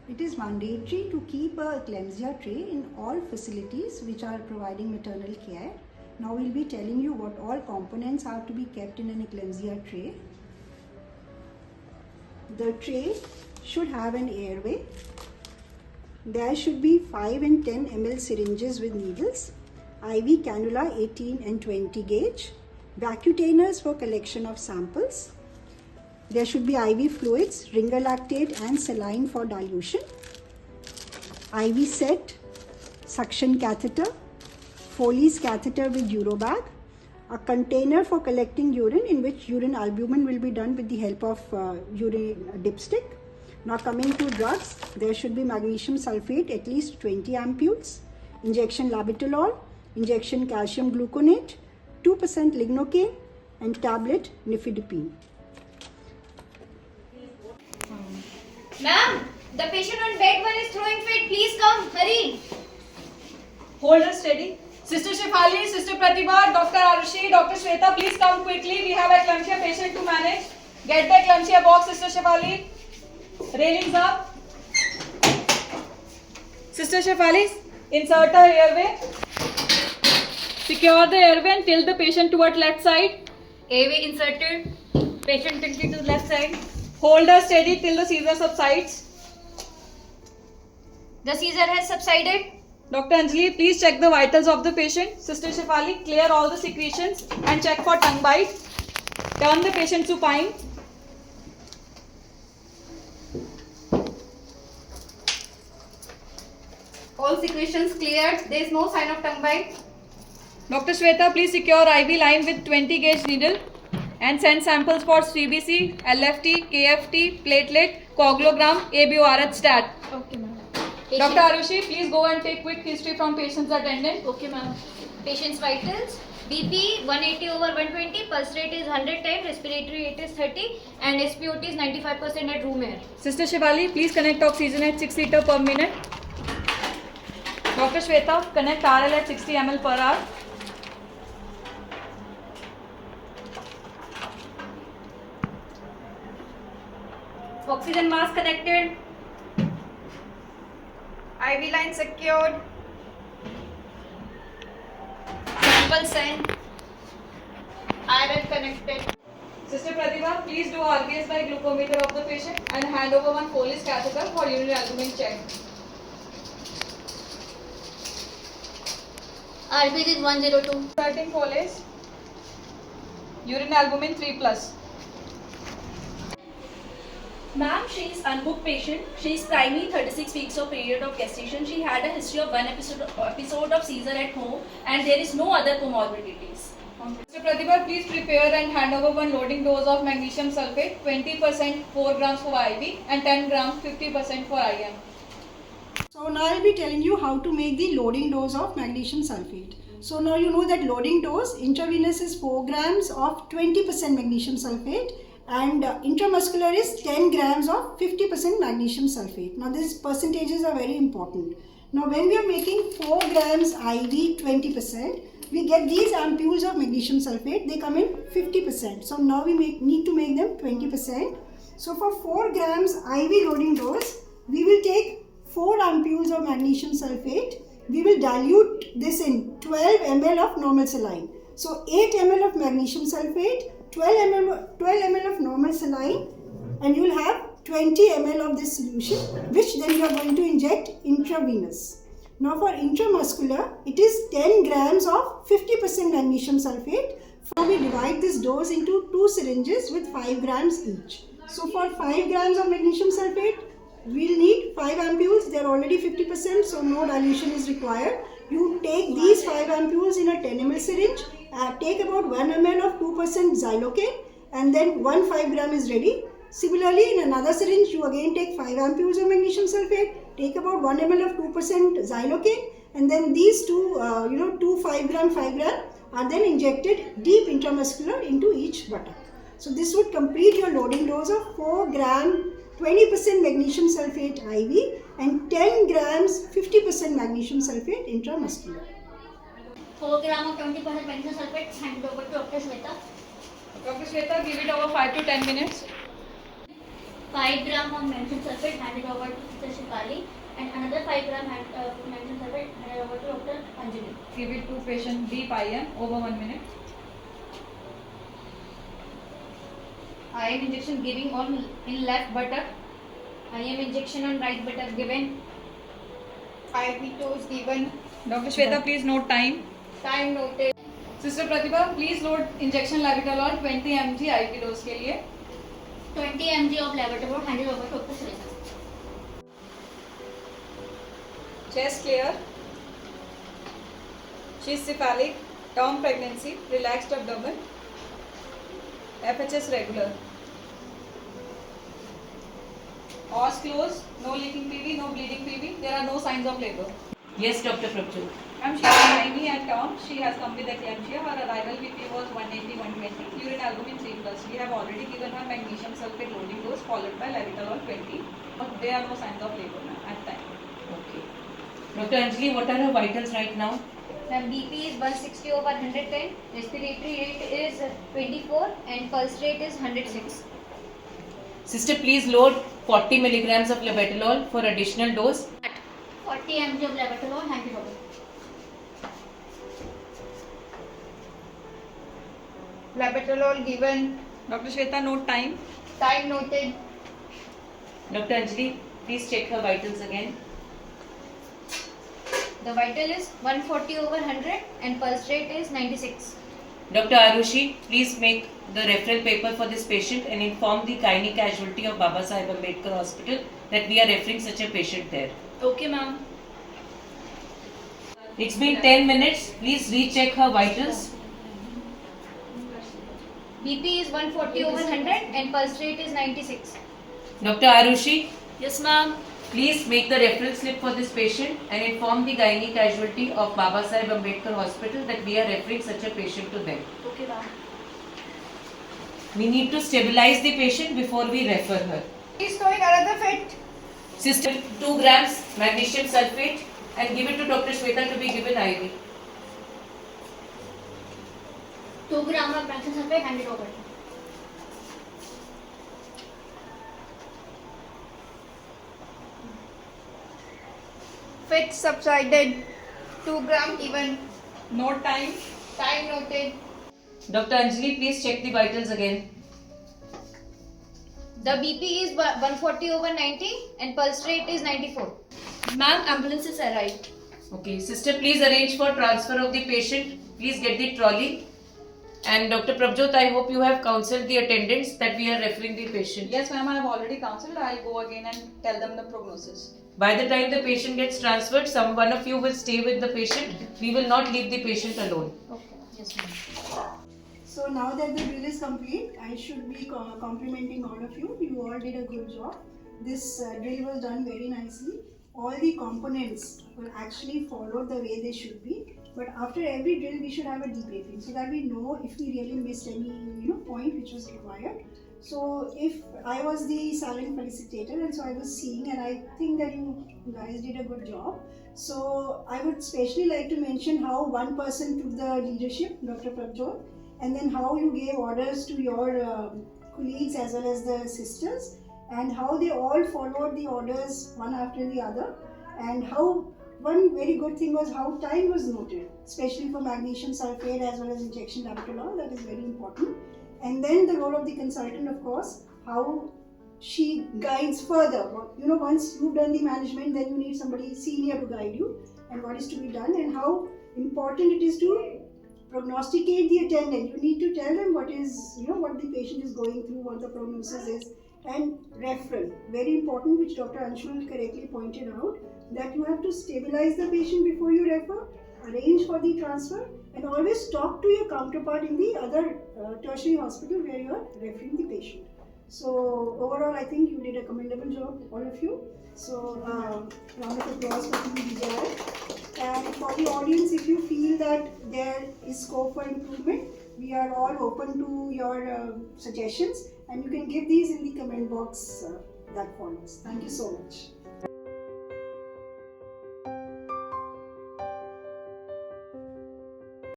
It is mandatory to keep a eclampsia tray in all facilities which are providing maternal care. Now we'll be telling you what all components are to be kept in an eclampsia tray. The tray should have an airway. There should be 5 and 10 ml syringes with needles, IV cannula 18 and 20 gauge, vacutainers for collection of samples. There should be IV fluids, ringer lactate and saline for dilution, IV set, suction catheter, Foley's catheter with Urobag, a container for collecting urine in which urine albumin will be done with the help of urine dipstick. Now coming to drugs, there should be magnesium sulfate at least 20 ampules, injection labetalol, injection calcium gluconate, 2% lignocaine and tablet nifedipine. Ma'am, the patient on bed 1 is throwing fit. Please come, hurry. Hold her steady. Sister Shefali, Sister Pratibha, Dr. Arushi, Dr. Shweta, please come quickly. We have a eclampsia patient to manage. Get the eclampsia box, Sister Shefali. Railings up. Sister Shefali, insert her airway. Secure the airway and tilt the patient toward left side. Airway inserted. Patient tilted to left side. Hold her steady till the seizure subsides. The seizure has subsided. Dr. Anjali, please check the vitals of the patient. Sister Shefali, clear all the secretions and check for tongue bite. Turn the patient supine. All secretions cleared. There is no sign of tongue bite. Dr. Shweta, please secure IV line with 20 gauge needle and send samples for CBC, LFT, KFT, platelet, coagulogram, ABORH stat. Okay, ma'am. Dr. Arushi, please go and take quick history from patient's attendant. Okay, ma'am. Patient's vitals. BP 180 over 120, pulse rate is 110, respiratory rate is 30 and SpO2 is 95% at room air. Sister Shivali, please connect oxygen at 6 liter per minute. Dr. Shweta, connect RL at 60 ml per hour. Oxygen mask connected. IV line secured. Sample sent. IRL connected. Sister Pratibha, please do RBS by glucometer of the patient and hand over one Foley's catheter for urinary albumin check. RBS is 102. Starting Foley's. Urine albumin 3+. Ma'am, she is unbooked patient. She is primary 36 weeks of period of gestation. She had a history of one episode of seizure at home and there is no other comorbidities. Mr. Pratibha, please prepare and hand over one loading dose of magnesium sulfate, 20% 4 grams for IV and 10 grams 50% for IM. So now I'll be telling you how to make the loading dose of magnesium sulfate. So now you know that loading dose intravenous is 4 grams of 20% magnesium sulfate and intramuscular is 10 grams of 50% magnesium sulfate. Now these percentages are very important. Now when we are making 4 grams IV 20%, we get these ampules of magnesium sulfate, they come in 50%. So now we need to make them 20%. So for 4 grams IV loading dose, we will take 4 ampules of magnesium sulfate. We will dilute this in 12 ml of normal saline. So 8 ml of magnesium sulfate, 12 ml of normal saline, and you will have 20 ml of this solution, which then you are going to inject intravenous. Now for intramuscular, it is 10 grams of 50% magnesium sulfate. So we divide this dose into 2 syringes with 5 grams each. So for 5 grams of magnesium sulfate, we will need 5 ampules. They are already 50%, so no dilution is required. You take these 5 ampules in a 10 ml syringe, take about 1 ml of 2% xylocaine, and then 1 5 gram is ready. Similarly, in another syringe, you again take 5 ampules of magnesium sulfate, take about 1 ml of 2% xylocaine, and then these two 5 gram are then injected deep intramuscular into each buttock. So this would complete your loading dose of 4 gram 20% magnesium sulfate IV and 10 grams 50% magnesium sulfate intramuscular. 4 grams of 20% magnesium sulfate handed over to Dr. Shweta. Dr. Shweta, give it over 5 to 10 minutes. 5 gram of magnesium sulfate handed over to Sister Shefali, and another 5 gram magnesium sulfate handed over to Dr. Anjali. Give it to patient B IM over 1 minute. IM injection giving on in left buttock. IM injection on right buttock given. IV dose given. Dr. Shweta, please note time. Time noted. Sister Pratibha, please load injection labetalol 20 mg IV dose के लिए. 20 mg of labetalol handed over to Dr. Shweta. Chest clear. She is cephalic. Term pregnancy. Relaxed abdomen. FHS regular. Os closed. No leaking PV. No bleeding PV. There are no signs of labor. Yes, Dr. Prabhu. Ma'am, she is tiny at term. She has come with eclampsia. Her arrival BP was 180, 120. Urine albumin 3+. We have already given her magnesium sulfate loading dose followed by labetalol 20. But there are no signs of labor, ma'am, at time. Okay. Dr. Anjali, what are her vitals right now? Ma'am, BP is 160 over 110. Respiratory rate is 24 and pulse rate is 106. Sister, please load 40 milligrams of labetalol for additional dose. 40 mg of labetalol handed over. Labetalol given. Dr. Shweta, note time. Time noted. Dr. Anjali, please check her vitals again. The vital is 140 over 100 and pulse rate is 96. Dr. Arushi, please make the referral paper for this patient and inform the gynae casualty of Baba Saheb Ambedkar Hospital that we are referring such a patient there. Okay, ma'am. It's been 10 minutes. Please recheck her vitals. BP is 140 over 100 and pulse rate is 96. Dr. Arushi, Yes, ma'am. please make the referral slip for this patient and inform the gynae casualty of Baba Saheb Ambedkar Hospital that we are referring such a patient to them. Okay, ma'am. We need to stabilize the patient before we refer her. He's doing another fit. Sister, 2 grams magnesium sulfate and give it to Dr. Shweta to be given IV. 2 gram of magnesium sulfate handed over. Fit subsided. 2 gram given. Note time. Time noted. Dr. Anjali, please check the vitals again. The BP is 140 over 90 and pulse rate is 94. Ma'am, ambulance is arrived. Okay, sister, please arrange for transfer of the patient. Please get the trolley. And Dr. Prabjot, I hope you have counseled the attendants that we are referring the patient. Yes, ma'am, I have already counseled. I'll go again and tell them the prognosis. By the time the patient gets transferred, one of you will stay with the patient. We will not leave the patient alone. Yes, ma'am. So now that the drill is complete, I should be complimenting all of you. You all did a good job. This drill was done very nicely. All the components were actually followed the way they should be. But after every drill, we should have a debriefing so that we know if we really missed any point which was required. So if I was the silent felicitator and so I was seeing, and I think that you guys did a good job. So I would especially like to mention how one person took the leadership, Dr. Prabjot, and then how you gave orders to your colleagues as well as the sisters, and how they all followed the orders one after the other, and how one very good thing was how time was noted, especially for magnesium sulfate as well as injection labetalol. That is very important. And then the role of the consultant, of course, how she guides further. Once you've done the management, then you need somebody senior to guide you and what is to be done, and how important it is to prognosticate the attendant. You need to tell them what the patient is going through, what the prognosis is, and referral. Very important, which Dr. Anshul correctly pointed out, that you have to stabilize the patient before you refer, arrange for the transfer, and always talk to your counterpart in the other tertiary hospital where you are referring the patient. So overall, I think you did a commendable job, all of you. So round of applause for Team DJI. And for the audience, if you feel that there is scope for improvement, we are all open to your suggestions, and you can give these in the comment box that follows. Thank you so much.